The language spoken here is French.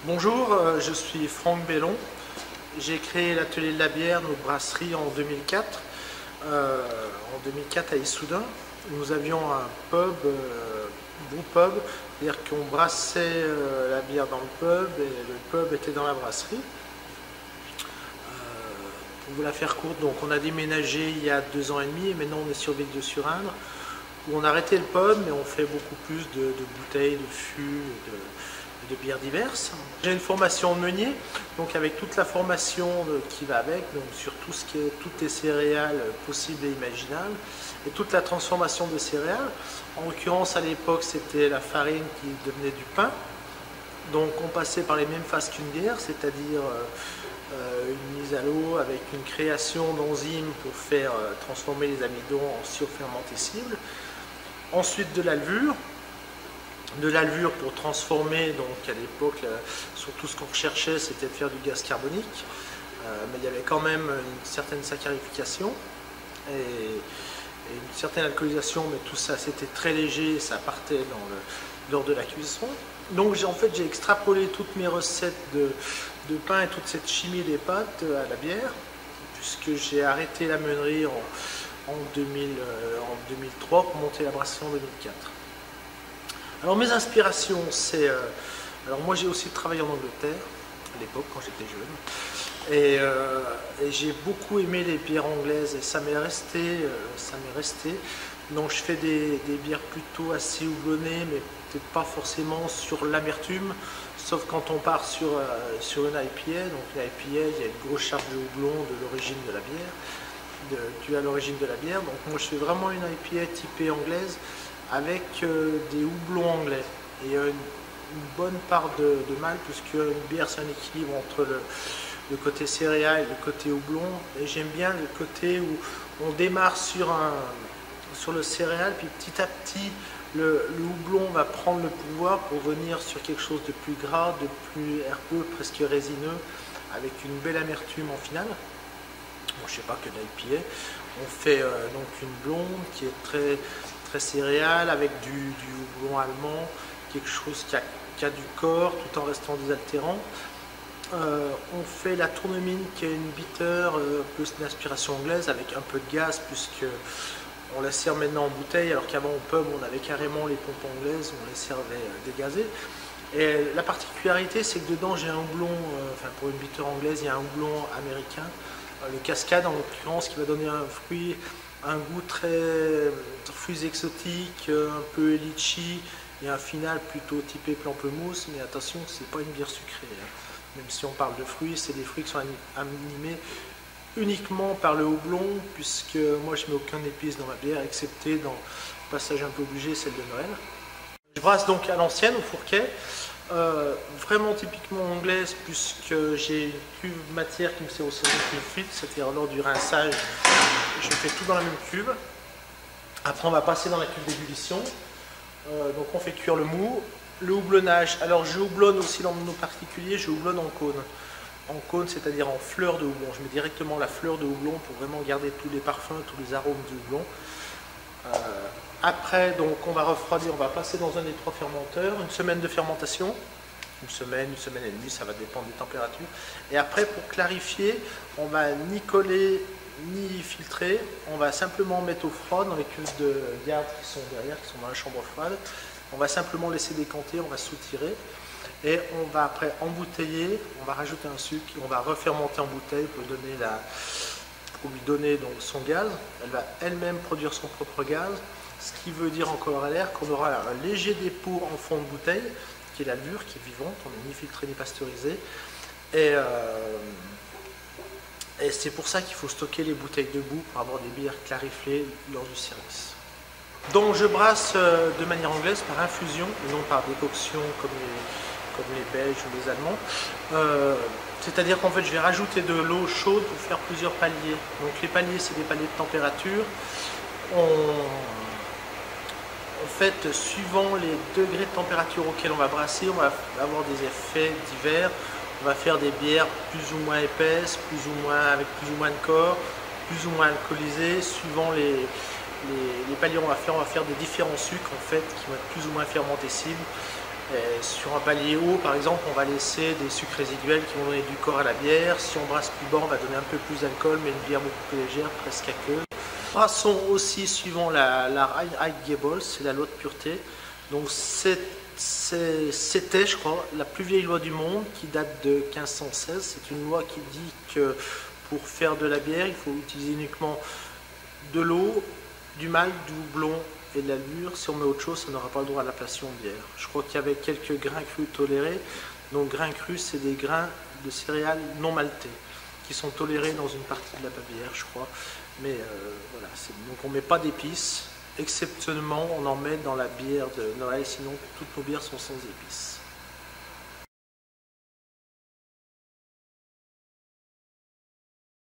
Bonjour, je suis Franck Bellon. J'ai créé l'atelier de la bière, notre brasserie en 2004. En 2004 à Issoudun. Nous avions un pub, brewpub, c'est-à-dire qu'on brassait la bière dans le pub et le pub était dans la brasserie. Pour vous la faire courte, donc on a déménagé il y a 2 ans et demi et maintenant on est sur Villedieu-sur-Indre où on a arrêté le pub mais on fait beaucoup plus de bouteilles, de fûts, de bières diverses. J'ai une formation en meunier, donc avec toute la formation qui va avec, donc sur tout ce qui est toutes les céréales possibles et imaginables, et toute la transformation de céréales. En l'occurrence, à l'époque, c'était la farine qui devenait du pain. Donc on passait par les mêmes phases qu'une bière, c'est-à-dire une mise à l'eau avec une création d'enzymes pour faire transformer les amidons en sirop fermentescible. Ensuite de l'alvure pour transformer, donc à l'époque, surtout ce qu'on recherchait, c'était de faire du gaz carbonique, mais il y avait quand même une certaine saccharification et une certaine alcoolisation, mais tout ça c'était très léger, ça partait lors de la cuisson. Donc j'ai extrapolé toutes mes recettes de pain et toute cette chimie des pâtes à la bière, puisque j'ai arrêté la meunerie en 2003 pour monter la brasserie en 2004. Alors mes inspirations, c'est... alors moi j'ai aussi travaillé en Angleterre, à l'époque quand j'étais jeune, et j'ai beaucoup aimé les bières anglaises et ça m'est resté. Donc je fais des bières plutôt assez houblonnées, mais peut-être pas forcément sur l'amertume, sauf quand on part sur une IPA. Donc la IPA, il y a une grosse charge de houblon de l'origine de la bière, due à l'origine de la bière. Donc moi je fais vraiment une IPA typée anglaise, avec des houblons anglais et une bonne part de malt, puisque une bière c'est un équilibre entre le côté céréales et le côté houblon, et j'aime bien le côté où on démarre sur le céréal, puis petit à petit le houblon va prendre le pouvoir pour venir sur quelque chose de plus gras, de plus herbeux, presque résineux, avec une belle amertume en finale. Bon, je sais pas que l'IPA. On fait donc une blonde qui est très céréale, avec du houblon allemand, quelque chose qui a du corps tout en restant désaltérant. On fait la tournemine qui est une bitter plus une aspiration anglaise avec un peu de gaz, puisque on la sert maintenant en bouteille, alors qu'avant au pub on avait carrément les pompes anglaises, on les servait dégazées. Et la particularité, c'est que dedans j'ai un houblon, pour une bitter anglaise, il y a un houblon américain, le cascade en l'occurrence, qui va donner un goût très fruits exotiques, un peu litchi, et un final plutôt typé pamplemousse. Mais attention, c'est pas une bière sucrée, hein. Même si on parle de fruits, c'est des fruits qui sont animés uniquement par le houblon, puisque moi je mets aucun épice dans ma bière, excepté dans le passage un peu obligé, celle de Noël. Je brasse donc à l'ancienne, au fourquet, vraiment typiquement anglaise, puisque j'ai une cuve matière qui me sert aussi de cuve filtre, c'est-à-dire lors du rinçage, je fais tout dans la même cuve. Après on va passer dans la cuve d'ébullition, donc on fait cuire le mou. Le houblonnage, alors je houblonne aussi dans nos particuliers, je houblonne en cône. En cône, c'est-à-dire en fleur de houblon. Je mets directement la fleur de houblon pour vraiment garder tous les parfums, tous les arômes du houblon. Après, donc, on va refroidir, on va passer dans un des 3 fermenteurs, une semaine de fermentation, une semaine et demie, ça va dépendre des températures. Et après, pour clarifier, on va ni coller ni filtrer, on va simplement mettre au froid dans les cuves de garde qui sont derrière, qui sont dans la chambre froide. On va simplement laisser décanter, on va soutirer. Et on va après embouteiller, on va rajouter un sucre, et on va refermenter en bouteille pour lui donner donc son gaz. Elle va elle-même produire son propre gaz, ce qui veut dire en corollaire qu'on aura un léger dépôt en fond de bouteille, qui est l'alvure, qui est vivante, on n'est ni filtré ni pasteurisé. Et c'est pour ça qu'il faut stocker les bouteilles debout pour avoir des bières clarifiées lors du service. Donc je brasse de manière anglaise par infusion et non par décoction comme les Belges ou les Allemands. C'est-à-dire qu'en fait je vais rajouter de l'eau chaude pour faire plusieurs paliers. Donc les paliers, c'est des paliers de température. En fait, suivant les degrés de température auxquels on va brasser, on va avoir des effets divers. On va faire des bières plus ou moins épaisses, avec plus ou moins de corps, plus ou moins alcoolisées, suivant les paliers. On va faire des différents sucres en fait qui vont être plus ou moins fermentescibles. Et sur un palier haut, par exemple, on va laisser des sucres résiduels qui vont donner du corps à la bière. Si on brasse plus bas, on va donner un peu plus d'alcool, mais une bière beaucoup plus légère, presque à queue. Brassons aussi suivant la Reinheitsgebot, c'est la loi de pureté. Donc c'était, je crois, la plus vieille loi du monde qui date de 1516. C'est une loi qui dit que pour faire de la bière, il faut utiliser uniquement de l'eau, du malt, du houblon et de la levure. Si on met autre chose, ça n'aura pas le droit à l'appellation de bière. Je crois qu'il y avait quelques grains crus tolérés. Donc grains crus, c'est des grains de céréales non maltés qui sont tolérés dans une partie de la bière, je crois. Mais voilà, donc on ne met pas d'épices. Exceptionnellement, on en met dans la bière de Noël, sinon toutes nos bières sont sans épices.